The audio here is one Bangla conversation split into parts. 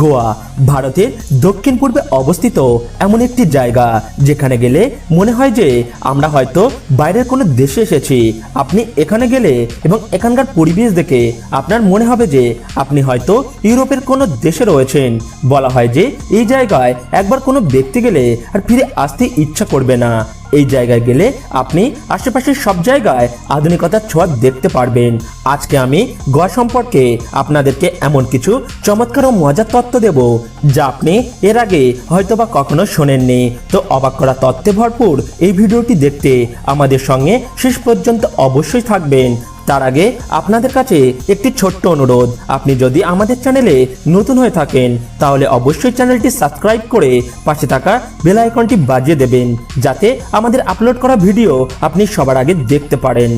গোয়া ভারতের দক্ষিণ পূর্বে অবস্থিত এমন একটি জায়গা যেখানে গেলে মনে হয় যে আমরা হয়তো বাইরের কোনো দেশে এসেছি। আপনি এখানে গেলে এবং এখানকার পরিবেশ দেখে আপনার মনে হবে যে আপনি হয়তো ইউরোপের কোনো দেশে রয়েছেন। বলা হয় যে এই জায়গায় একবার কোনো ব্যক্তি গেলে আর ফিরে আসতে ইচ্ছা করবে না। এই জায়গায় গেলে আপনি আশেপাশের সব জায়গায় আধুনিকতার ছোঁয়া দেখতে পারবেন। আজকে আমি গোয়া সম্পর্কে আপনাদেরকে এমন কিছু চমৎকার ও মজার তথ্য দেব যা আপনি এর আগে হয়তোবা কখনো শোনেননি। তো অবাক করা তথ্যে ভরপুর এই ভিডিওটি দেখতে আমাদের সঙ্গে শেষ পর্যন্ত অবশ্যই থাকবেন। তার আগে আপনাদের কাছে একটি ছোট্ট অনুরোধ, আপনি যদি আমাদের চ্যানেলে নতুন হয়ে থাকেন তাহলে অবশ্যই চ্যানেলটি সাবস্ক্রাইব করে পাশে থাকা বেল আইকনটি বাজিয়ে দেবেন যাতে আমাদের আপলোড করা ভিডিও আপনি সবার আগে দেখতে পারেন।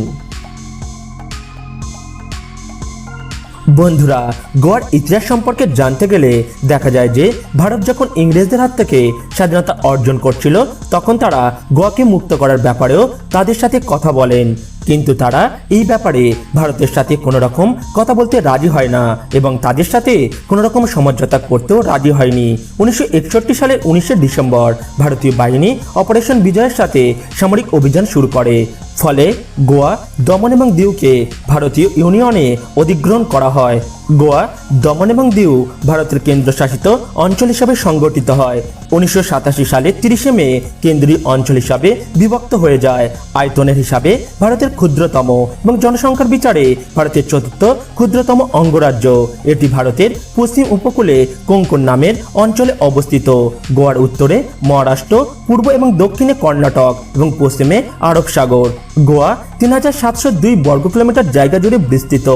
বন্ধুরা, গোয়ার ইতিহাস সম্পর্কে জানতে গেলে দেখা যায় যে ভারত যখন ইংরেজদের হাত থেকে স্বাধীনতা অর্জন করছিল তখন তারা গোয়াকে মুক্ত করার ব্যাপারেও তাদের সাথে কথা বলেন, কিন্তু তারা এই ব্যাপারে ভারতের সাথে কোনো রকম কথা বলতে রাজি হয় না এবং তাদের সাথে কোনো রকম সমঝোতা করতেও রাজি হয়নি। 1961 সালের 19 ডিসেম্বর ভারতীয় বাহিনী অপারেশন বিজয়ের সাথে সামরিক অভিযান শুরু করে। ফলে গোয়া, দমন এবং দিউকে ভারতীয় ইউনিয়নে অধিগ্রহণ করা হয়। গোয়া, দমন এবং দিউ ভারতের কেন্দ্রশাসিত অঞ্চল হিসাবে সংগঠিত হয়। 1987 সালে 30 মে কেন্দ্রীয় অঞ্চল হিসাবে বিভক্ত হয়ে যায়। আয়তনের হিসাবে ভারতের ক্ষুদ্রতম এবং জনসংখ্যার বিচারে ভারতের চতুর্থ ক্ষুদ্রতম অঙ্গরাজ্য। এটি ভারতের পশ্চিম উপকূলে কোঙ্কণ নামের অঞ্চলে অবস্থিত। গোয়ার উত্তরে মহারাষ্ট্র, পূর্ব এবং দক্ষিণে কর্ণাটক এবং পশ্চিমে আরব সাগর। গোয়া 3702 বর্গ কিলোমিটার জায়গা জুড়ে বিস্তৃত।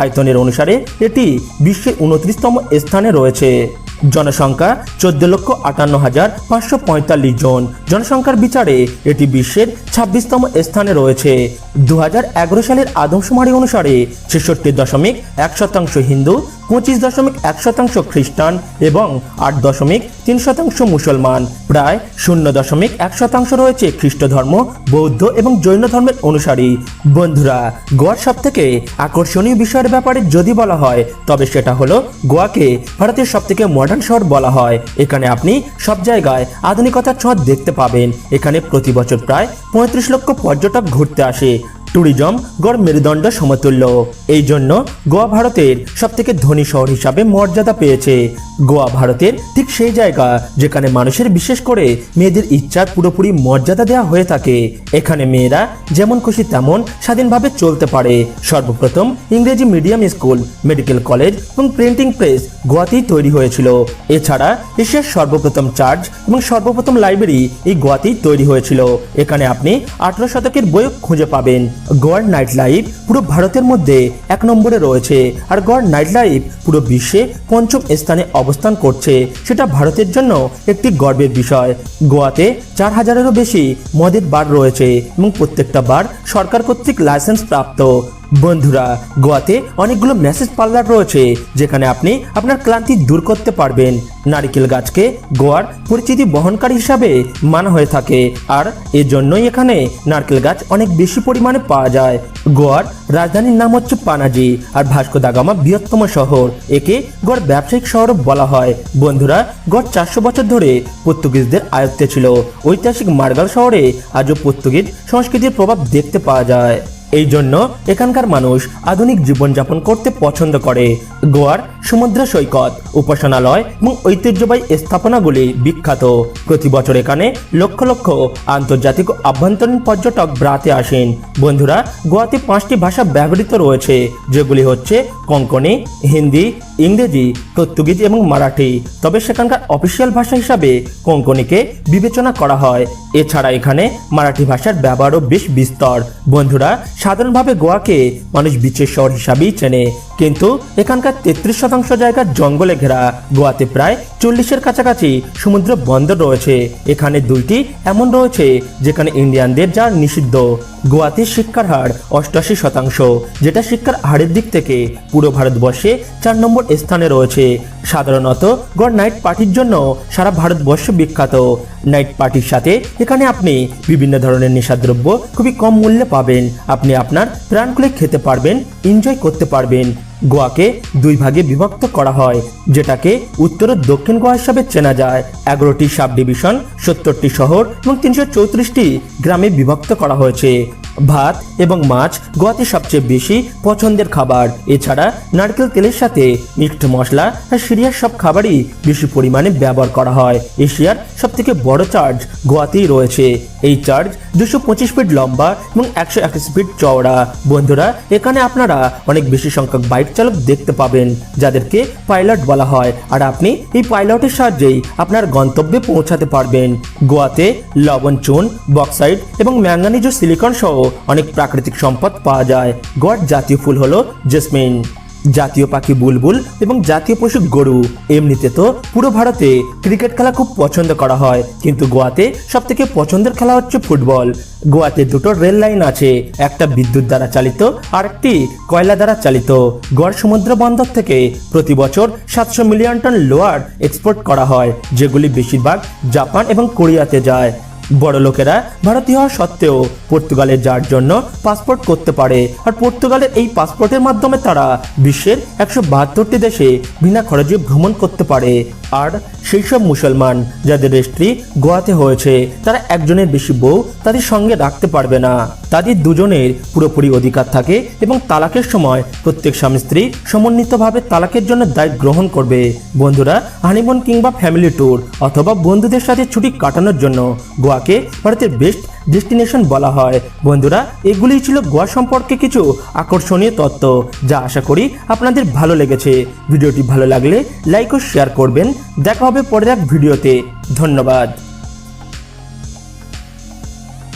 আয়তনের অনুসারে এটি বিশ্বের 29তম স্থানে রয়েছে। জনসংখ্যা 14,58,545 জন। জনসংখ্যার বিচারে এটি বিশ্বের 26তম স্থানে রয়েছে। 2011 সালের আদমশুমারি অনুসারে 66.1% হিন্দু, 25.1% খ্রিস্টান এবং 8.3% মুসলমান। প্রায় 0.1% রয়েছে খ্রিস্ট ধর্ম, বৌদ্ধ এবং জৈন ধর্মের অনুসারী। বন্ধুরা, গোয়ার সব থেকে আকর্ষণীয় বিষয়ের ব্যাপারে যদি বলা হয় তবে সেটা হলো গোয়াকে ভারতের সব থেকে মডার্ন শহর বলা হয়। এখানে আপনি সব জায়গায় আধুনিকতার ছোঁয়া দেখতে পাবেন। এখানে প্রতি বছর প্রায় 35 লক্ষ পর্যটক ঘুরতে আসে। ট্যুরিজম গড় মেরুদণ্ড সমতুল্য। এই জন্য গোয়া ভারতের সবথেকে ধনী শহর হিসাবে মর্যাদা পেয়েছে। গোয়া ভারতের ঠিক সেই জায়গা যেখানে মানুষের, বিশেষ করে মেয়েদের ইচ্ছার পুরোপুরি মর্যাদা দেওয়া হয়ে থাকে। এখানে মেয়েরা যেমন খুশি তেমন স্বাধীনভাবে চলতে পারে। সর্বপ্রথম ইংরেজি মিডিয়াম স্কুল, মেডিকেল কলেজ এবং প্রিন্টিং প্রেস গোয়াতেই তৈরি হয়েছিল। এছাড়া এশিয়ার সর্বপ্রথম চার্চ এবং সর্বপ্রথম লাইব্রেরি এই গোয়াতেই তৈরি হয়েছিল। এখানে আপনি 18 শতকের বইও খুঁজে পাবেন। গোয়ার নাইট লাইফ পুরো ভারতের মধ্যে 1 নম্বরে রয়েছে, আর গোয়ার নাইট লাইফ পুরো বিশ্বে 5ম স্থানে অবস্থান করছে। সেটা ভারতের জন্য একটি গর্বের বিষয়। গোয়াতে 4000-এরও বেশি মদের বার রয়েছে এবং প্রত্যেকটা বার সরকার কর্তৃক লাইসেন্স প্রাপ্ত। বন্ধুরা, গোয়াতে অনেকগুলো ম্যাসেজ পার্লার রয়েছে যেখানে আপনি আপনার ক্লান্তি দূর করতে পারবেন। নারিকেল গাছকে গোয়ার পরিচিতি বহনকারী হিসাবে মানা হয়ে থাকে, আর এজন্যই এখানে নারকেল গাছ অনেক বেশি পরিমাণে পাওয়া যায়। গোয়ার রাজধানীর নাম হচ্ছে পানাজি, আর ভাস্কো দা গামা বৃহত্তম শহর। একে গোয়ার ব্যবসায়িক শহরও বলা হয়। বন্ধুরা, গড় 400 বছর ধরে পর্তুগিজদের আয়ত্তে ছিল। ঐতিহাসিক মার্গাল শহরে আজও পর্তুগিজ সংস্কৃতির প্রভাব দেখতে পাওয়া যায়। এই জন্য এখানকার মানুষ আধুনিক জীবনযাপন করতে পছন্দ করে। গোয়ার সমুদ্র সৈকত, উপাসনালয় এবং ঐতিহ্যবাহী স্থাপনাগুলি বিখ্যাত। প্রতি বছর এখানে লক্ষ লক্ষ আন্তর্জাতিক ও আভ্যন্তরীণ পর্যটক বেড়াতে আসেন। বন্ধুরা, গোয়াতে 5টি ভাষা ব্যবহৃত রয়েছে, যেগুলি হচ্ছে কোঙ্কণি, হিন্দি, ইংরেজি, পর্তুগিজ এবং মারাঠি। তবে সেখানকার অফিসিয়াল ভাষা হিসাবে কোঙ্কণিকে বিবেচনা করা হয়। এছাড়া এখানে মারাঠি ভাষার ব্যবহারও বেশ বিস্তর। বন্ধুরা, সাধারণভাবে গোয়াকে মানুষ বিচের শহর হিসাবেই চেনে, কিন্তু এখানকার 33% জায়গা জঙ্গলে ঘেরা। গোয়াতে প্রায় 40-এর কাছাকাছি সমুদ্র বন্দর রয়েছে। এখানে 2টি এমন রয়েছে যেখানে ইন্ডিয়ানদের যাওয়া নিষিদ্ধ। গোয়াতে শিক্ষার হার 88%, যেটা শিক্ষার হারের দিক থেকে পুরো ভারতবর্ষে 4 নম্বর স্থানে রয়েছে। সাধারণত গোয়ার নাইট পার্টির জন্য সারা ভারতবর্ষ বিখ্যাত। নাইট পার্টির সাথে এখানে আপনি বিভিন্ন ধরনের নেশাদ্রব্য খুবই কম মূল্যে পাবেন। আপনি আপনার প্রাণ খুলে খেতে পারবেন, এনজয় করতে পারবেন। গোয়াকে দুই ভাগে বিভক্ত করা হয়, যেটাকে উত্তর ও দক্ষিণ গোয়া হিসাবে চেনা যায়। 11টি সাব ডিভিশন, 70টি শহর এবং 334টি গ্রামে বিভক্ত করা হয়েছে। ভাত এবং মাছ গোয়াতে সবচেয়ে বেশি পছন্দের খাবার। এছাড়া নারকেল তেলের সাথে মিক্সড মশলা আর সিরিয়ার সব খাবারই বেশি পরিমাণে ব্যবহার করা হয়। এশিয়ার সবথেকে বড় চার্চ গোয়াতেই রয়েছে। এই চার্চ 225 ফিট লম্বা এবং 121 ফিট চওড়া। বন্ধুরা, এখানে আপনারা অনেক বেশি সংখ্যক বাইক চালক দেখতে পাবেন, যাদেরকে পাইলট বলা হয়, আর আপনি এই পাইলটের সাহায্যেই আপনার গন্তব্যে পৌঁছাতে পারবেন। গোয়াতে লবণ, চুন, বক্সাইট এবং ম্যাঙ্গানিজ ও সিলিকন সহ অনেক প্রাকৃতিক সম্পদ পাওয়া যায়। গোয়ার জাতীয় ফুল হলো জেসমিন, জাতীয় পাখি বুলবুল এবং জাতীয় পশু গরু। এমনিতে তো পুরো ভারতে ক্রিকেট খেলা খুব পছন্দ করা হয়, কিন্তু গোয়াতে সবথেকে পছন্দের খেলা হচ্ছে ফুটবল। গোয়াতে দুটো রেল লাইন আছে, একটা বিদ্যুৎ দ্বারা চালিত আর একটি কয়লা দ্বারা চালিত। গোয়ার সমুদ্র বন্দর থেকে প্রতি বছর 700 মিলিয়ন টন লোহার এক্সপোর্ট করা হয়, যেগুলি বেশিরভাগ জাপান এবং কোরিয়াতে যায়। বড় লোকেরা ভারতীয় হওয়া সত্ত্বেও পর্তুগালে যাওয়ার জন্য পাসপোর্ট করতে পারে, আর পর্তুগালের এই পাসপোর্টের মাধ্যমে তারা বিশ্বের 172টি দেশে বিনা খরচে ভ্রমণ করতে পারে। আর সেই সব মুসলমান যাদের রেজিস্ট্রি গোয়াতে হয়েছে, তারা একজনের বেশি বউ তাদের সঙ্গে রাখতে পারবে না। তাদের দুজনের পুরোপুরি অধিকার থাকে এবং তালাকের সময় প্রত্যেক স্বামী স্ত্রী সমন্বিতভাবে তালাকের জন্য দায়িত্ব গ্রহণ করবে। বন্ধুরা, হানিমুন কিংবা ফ্যামিলি ট্যুর অথবা বন্ধুদের সাথে ছুটি কাটানোর জন্য গোয়াকে ভারতের বেস্ট ডেস্টিনেশন বলা হয়। বন্ধুরা, এগুলিই ছিল গোয়া সম্পর্কে কিছু আকর্ষণীয় তথ্য, যা আশা করি আপনাদের ভালো লেগেছে। ভিডিওটি ভালো লাগলে লাইক ও শেয়ার করবেন। দেখা হবে পরের এক ভিডিওতে। ধন্যবাদ।